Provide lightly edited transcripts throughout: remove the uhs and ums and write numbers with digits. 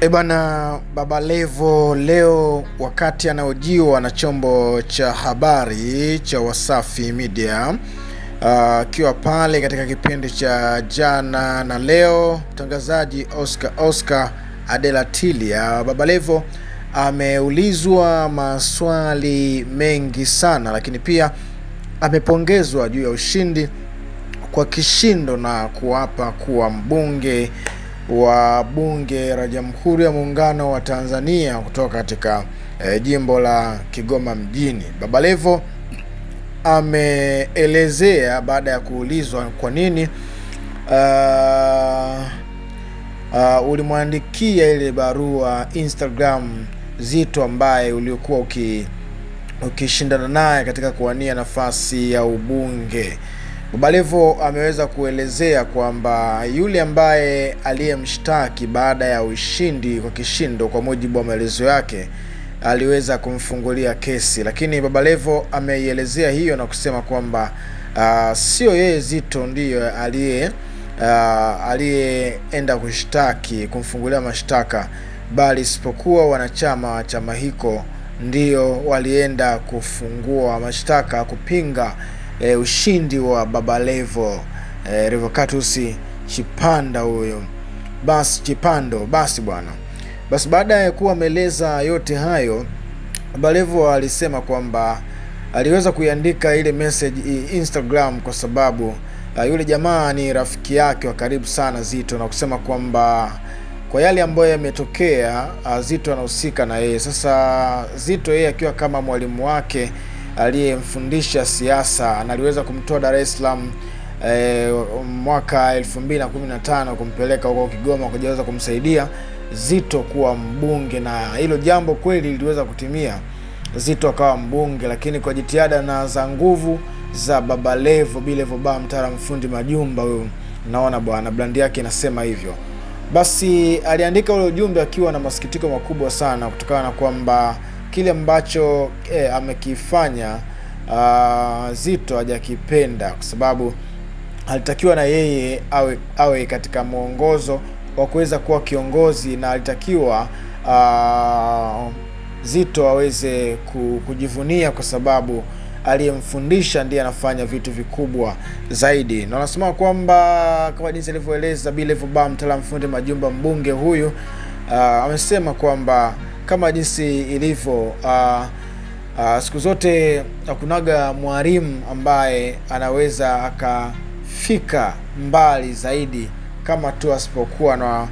Bana, Baba Levo leo wakati anahojiwa na chombo cha habari cha Wasafi Media akiwa pale katika kipindi cha jana na leo, mtangazaji Oscar Adelatilia, Baba Levo ameulizwa maswali mengi sana, lakini pia amepongezwa juu ya ushindi kwa kishindo na kuapa kuwa mbunge wa bunge la Jamhuri ya Muungano wa Tanzania kutoka katika jimbo la Kigoma mjini. Baba Levo ameelezea baada ya kuulizwa kwa nini ulimwandikia ile barua Instagram Zitto ambaye uliokuwa ukishindana naye katika kuwania nafasi ya ubunge. Baba Levo ameweza kuelezea kwamba yule ambaye aliyemshtaki baada ya ushindi kwa kishindo, kwa mujibu wa maelezo yake, aliweza kumfungulia kesi, lakini Baba Levo ameielezea hiyo na kusema kwamba sio yeye Zitto ndiyo aliyeenda kushtaki kumfungulia mashtaka, bali isipokuwa wanachama wa chama hiko ndio walienda kufungua mashtaka kupinga ushindi wa Baba Levo, Revocatus Chipando huyo. Basi bwana. Basi baada ya kuwa ameeleza yote hayo, Baba Levo alisema kwamba aliweza kuiandika ile message Instagram kwa sababu yule jamaa ni rafiki yake wa karibu sana Zitto, na kusema kwamba kwa yale ambayo yametokea Zitto anahusika na yeye. Sasa Zitto yeye akiwa kama mwalimu wake aliyemfundisha siasa, na aliweza kumtoa Dar es Salaam mwaka 2015 kumpeleka huko Kigoma kujaweza kumsaidia Zitto kuwa mbunge, na hilo jambo kweli liliweza kutimia. Zitto akawa mbunge, lakini kwa jitihada na za nguvu za Baba Levo, Bilevo ba mtaalamu fundi majumba huyo, naona bwana brand yake inasema hivyo. Basi aliandika ule ujumbe akiwa na masikitiko makubwa sana kutokana na kwamba kile ambacho amekifanya Zitto hajakipenda, kwa sababu alitakiwa na yeye awe katika mwongozo wa kuweza kuwa kiongozi, na alitakiwa Zitto aweze kujivunia kwa sababu aliyemfundisha ndiye anafanya vitu vikubwa zaidi. Na anasema kwamba kama jinsi alivyoeleza Bilevo ba mtaalamu fundi majumba, mbunge huyu amesema kwamba kama jinsi ilivyo siku zote hakunaga mwalimu ambaye anaweza akafika mbali zaidi kama tu asipokuwa na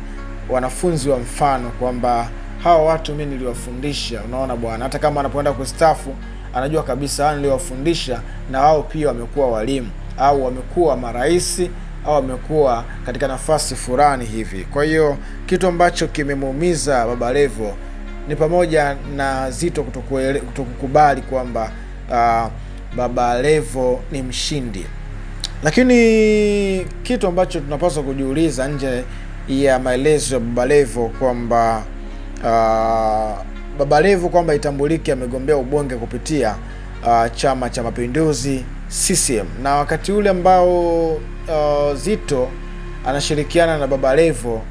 wanafunzi wa mfano, kwamba hawa watu mimi niliwafundisha. Unaona bwana, hata kama anapoenda kustaafu anajua kabisa hao niliwafundisha, na wao pia wamekuwa walimu au wamekuwa marais au wamekuwa katika nafasi fulani hivi. Kwa hiyo kitu ambacho kimemuumiza Baba Levo ni pamoja na Zitto kutokukubali kwamba Baba Levo ni mshindi. Lakini kitu ambacho tunapaswa kujiuliza nje ya maelezo ya Baba Levo kwamba Baba Levo kwamba itambulike amegombea ubunge kupitia Chama cha Mapinduzi CCM, na wakati ule ambao Zitto anashirikiana na Baba Levo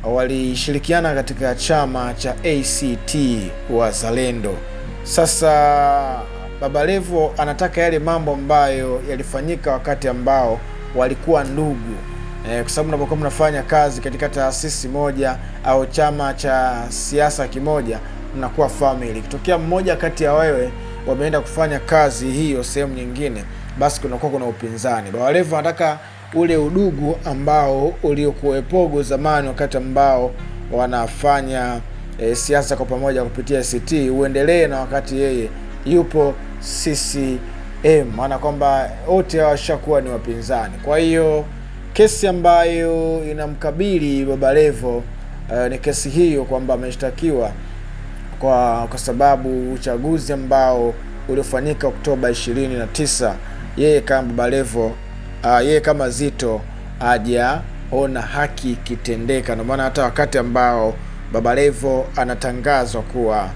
walishirikiana katika chama cha ACT Wazalendo. Sasa Baba Levo anataka yale mambo ambayo yalifanyika wakati ambao walikuwa ndugu, kwa sababu mnapokuwa mnafanya kazi katika taasisi moja au chama cha siasa kimoja, mnakuwa family. Kitokea mmoja kati ya wewe wameenda kufanya kazi hiyo sehemu nyingine, basi kunakuwa kuna upinzani. Baba Levo anataka ule udugu ambao uliokuwepo zamani wakati ambao wanafanya siasa kwa pamoja kupitia ACT uendelee na wakati yeye yupo CCM, maana kwamba wote washakuwa ni wapinzani. Kwa hiyo kesi ambayo inamkabili Baba Levo ni kesi hiyo kwamba ameshtakiwa kwa sababu uchaguzi ambao uliofanyika Oktoba 29, yeye kama Baba Levo yeye kama Zitto hajaona haki ikitendeka. Ndio maana hata wakati ambao Baba Levo anatangazwa kuwa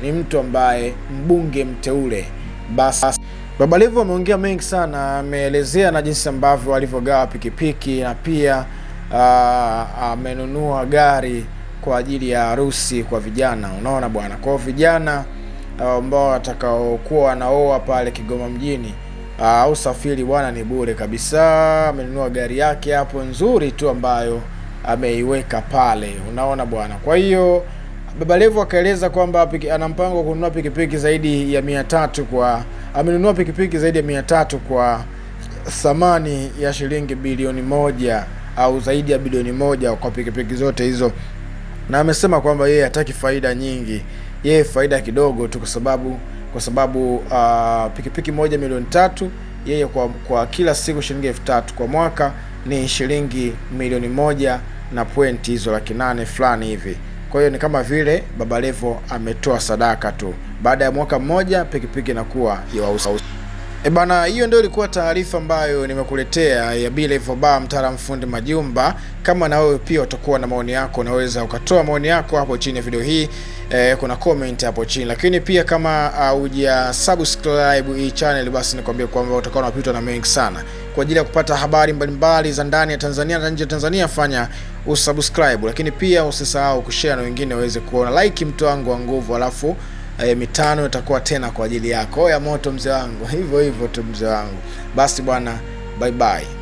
ni mtu ambaye mbunge mteule, basi Baba Levo ameongea mengi sana, ameelezea na jinsi ambavyo alivyogawa pikipiki, na pia amenunua gari kwa ajili ya harusi kwa vijana. Unaona bwana, kwa vijana ambao watakaokuwa wanaoa pale Kigoma mjini, au safiri bwana ni bure kabisa. Amenunua gari yake hapo nzuri tu ambayo ameiweka pale, unaona bwana. Kwa hiyo Baba Levo akaeleza kwamba ana mpango wa kununua pikipiki zaidi ya 300 amenunua pikipiki zaidi ya 300 kwa thamani ya shilingi bilioni 1 au zaidi ya bilioni 1 kwa pikipiki zote hizo, na amesema kwamba yeye hataki faida nyingi, yeye faida kidogo tu, kwa sababu pikipiki moja milioni 3, yeye kwa kila siku shilingi 3000, kwa mwaka ni shilingi milioni 1 na pointi hizo 800,000 fulani hivi. Kwa hiyo ni kama vile Baba Levo ametoa sadaka tu, baada ya mwaka mmoja pikipiki inakuwa ya bana. Hiyo ndio ilikuwa taarifa ambayo nimekuletea ya B Levo Bar, mtaalamu fundi majumba. Kama na wewe pia utakuwa na maoni yako, unaweza ukatoa maoni yako hapo chini ya video hii, kuna comment hapo chini. Lakini pia kama huja subscribe hii channel, basi nikwambie kwamba utakuwa unapitwa na mengi sana. Kwa ajili ya kupata habari mbalimbali za ndani ya Tanzania na nje ya Tanzania, fanya usubscribe. Lakini pia usisahau kushare na wengine waweze kuona. Like mtu wangu wa nguvu, alafu 5 itakuwa tena kwa ajili yako ya moto mzee wangu. Hivyo tu mzee wangu. Basi bwana, bye bye.